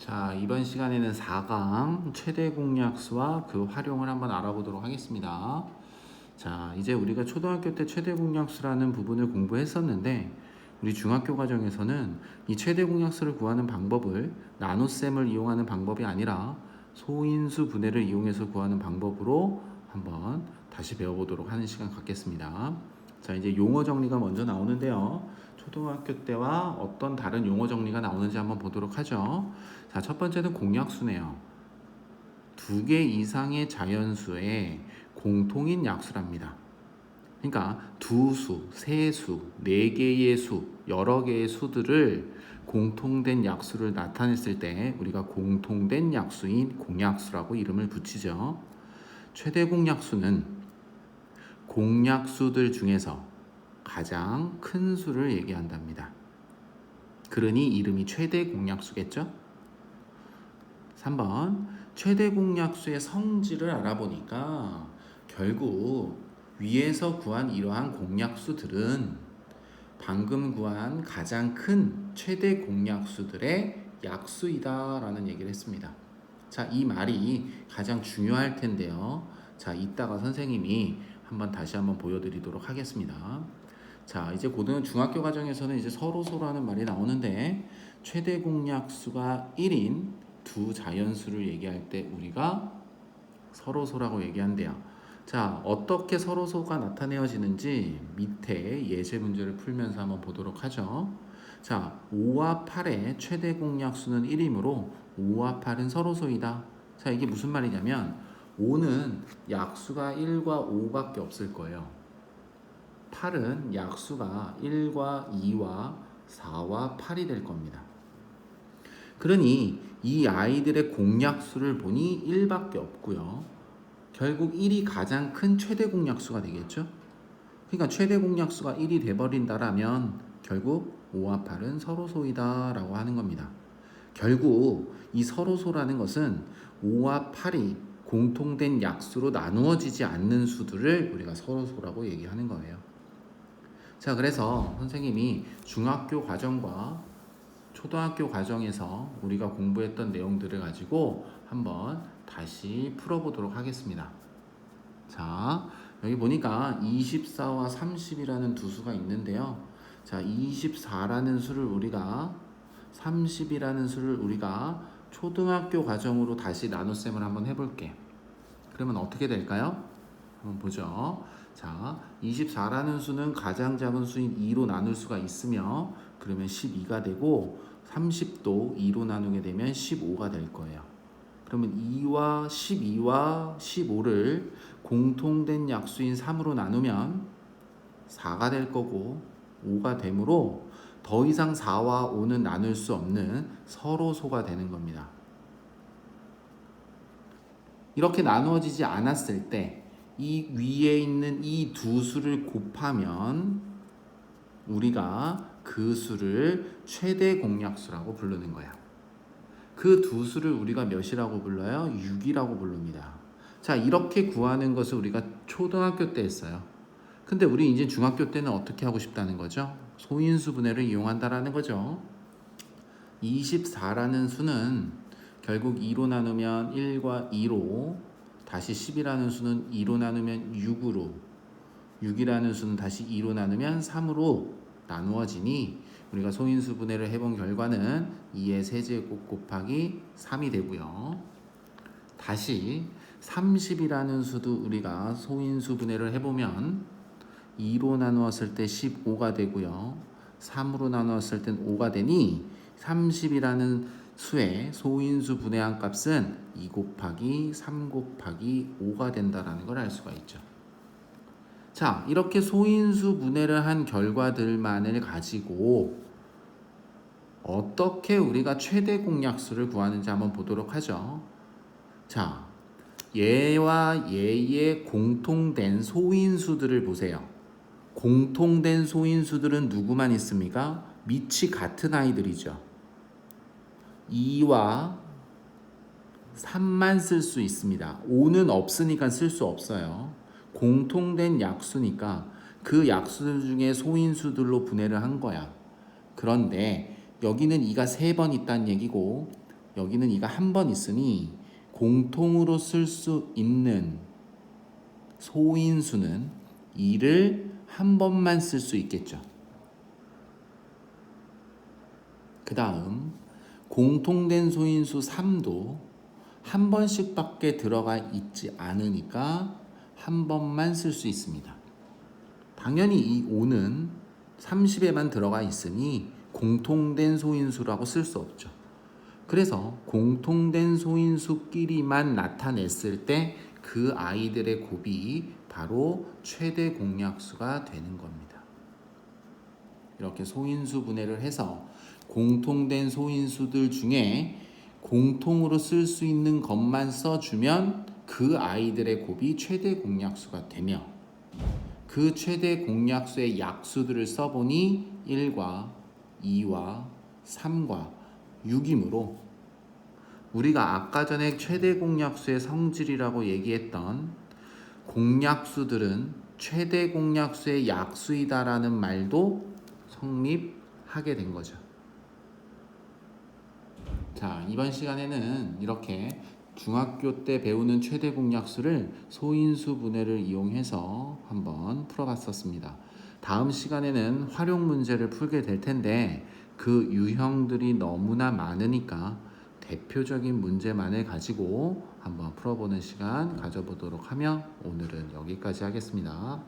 자, 이번 시간에는 4강 최대 공약수와 그 활용을 한번 알아보도록 하겠습니다. 자, 이제 우리가 초등학교 때 최대 공약수라는 부분을 공부했었는데 우리 중학교 과정에서는 이 최대 공약수를 구하는 방법을 나눗셈을 이용하는 방법이 아니라 소인수 분해를 이용해서 구하는 방법으로 한번 다시 배워보도록 하는 시간 갖겠습니다. 자, 이제 용어 정리가 먼저 나오는데요. 초등학교 때와 어떤 다른 용어 정리가 나오는지 한번 보도록 하죠. 자, 첫 번째는 공약수네요. 2개 이상의 자연수의 공통인 약수랍니다. 그러니까 두 수, 세 수, 네 개의 수, 여러 개의 수들을 공통된 약수를 나타냈을 때 우리가 공통된 약수인 공약수라고 이름을 붙이죠. 최대 공약수는 공약수들 중에서 가장 큰 수를 얘기한답니다. 그러니 이름이 최대 공약수겠죠? 3번 최대 공약수의 성질을 알아보니까 결국 위에서 구한 이러한 공약수들은 방금 구한 가장 큰 최대 공약수들의 약수이다 라는 얘기를 했습니다. 자, 이 말이 가장 중요할 텐데요. 자, 이따가 선생님이 다시 한번 보여드리도록 하겠습니다. 자, 이제 중학교 과정에서는 이제 서로소라는 말이 나오는데 최대 공약수가 1인 두 자연수를 얘기할 때 우리가 서로소라고 얘기한대요. 자, 어떻게 서로소가 나타내어지는지 밑에 예제 문제를 풀면서 한번 보도록 하죠. 자, 5와 8의 최대 공약수는 1이므로 5와 8은 서로소이다. 자, 이게 무슨 말이냐면 5는 약수가 1과 5밖에 없을 거예요. 8은 약수가 1과 2와 4와 8이 될 겁니다. 그러니 이 아이들의 공약수를 보니 1밖에 없고요. 결국 1이 가장 큰 최대 공약수가 되겠죠. 그러니까 최대 공약수가 1이 돼버린다라면 결국 5와 8은 서로소이다 라고 하는 겁니다. 결국 이 서로소라는 것은 5와 8이 공통된 약수로 나누어지지 않는 수들을 우리가 서로소라고 얘기하는 거예요. 자, 그래서 선생님이 중학교 과정과 초등학교 과정에서 우리가 공부했던 내용들을 가지고 한번 다시 풀어보도록 하겠습니다. 자, 여기 보니까 24와 30이라는 두 수가 있는데요. 자, 24라는 수를 우리가 30이라는 수를 우리가 초등학교 과정으로 다시 나눗셈을 한번 해볼게. 그러면 어떻게 될까요? 한번 보죠. 자, 24라는 수는 가장 작은 수인 2로 나눌 수가 있으며 그러면 12가 되고 30도 2로 나누게 되면 15가 될 거예요. 그러면 2와 12와 15를 공통된 약수인 3으로 나누면 4가 될 거고 5가 되므로 더 이상 4와 5는 나눌 수 없는 서로소가 되는 겁니다. 이렇게 나누어지지 않았을 때 이 위에 있는 이 두 수를 곱하면 우리가 그 수를 최대 공약수라고 부르는 거야. 그 두 수를 우리가 몇이라고 불러요? 6이라고 부릅니다. 자, 이렇게 구하는 것을 우리가 초등학교 때 했어요. 근데 우리 이제 중학교 때는 어떻게 하고 싶다는 거죠? 소인수 분해를 이용한다라는 거죠. 24라는 수는 결국 2로 나누면 1과 2로, 다시 10이라는 수는 2로 나누면 6으로, 6이라는 수는 다시 2로 나누면 3으로 나누어지니 우리가 소인수 분해를 해본 결과는 2의 세제곱 곱하기 3이 되고요. 다시 30이라는 수도 우리가 소인수 분해를 해보면 2로 나누었을 때 15가 되고요. 3으로 나누었을 땐 5가 되니 30이라는 수의 소인수 분해한 값은 2 곱하기 3 곱하기 5가 된다는 걸 알 수가 있죠. 자, 이렇게 소인수 분해를 한 결과들만을 가지고 어떻게 우리가 최대 공약수를 구하는지 한번 보도록 하죠. 자, 얘와 얘의 공통된 소인수들을 보세요. 공통된 소인수들은 누구만 있습니까? 밑이 같은 아이들이죠. 2와 3만 쓸 수 있습니다. 5는 없으니까 쓸 수 없어요. 공통된 약수니까 그 약수들 중에 소인수들로 분해를 한 거야. 그런데 여기는 2가 3번 있다는 얘기고 여기는 이가 한 번 있으니 공통으로 쓸 수 있는 소인수는 2를 한 번만 쓸 수 있겠죠. 그 다음 공통된 소인수 3도 한 번씩밖에 들어가 있지 않으니까 한 번만 쓸 수 있습니다. 당연히 이 5는 30에만 들어가 있으니 공통된 소인수라고 쓸 수 없죠. 그래서 공통된 소인수끼리만 나타냈을 때 그 아이들의 곱이 바로 최대 공약수가 되는 겁니다. 이렇게 소인수 분해를 해서 공통된 소인수들 중에 공통으로 쓸 수 있는 것만 써주면 그 아이들의 곱이 최대 공약수가 되며, 그 최대 공약수의 약수들을 써보니 1과 2와 3과 6이므로 우리가 아까 전에 최대 공약수의 성질이라고 얘기했던 공약수들은 최대 공약수의 약수이다라는 말도 성립하게 된 거죠. 자, 이번 시간에는 이렇게 중학교 때 배우는 최대 공약수를 소인수 분해를 이용해서 한번 풀어봤었습니다. 다음 시간에는 활용 문제를 풀게 될 텐데 그 유형들이 너무나 많으니까 대표적인 문제만을 가지고 한번 풀어보는 시간 가져보도록 하며 오늘은 여기까지 하겠습니다.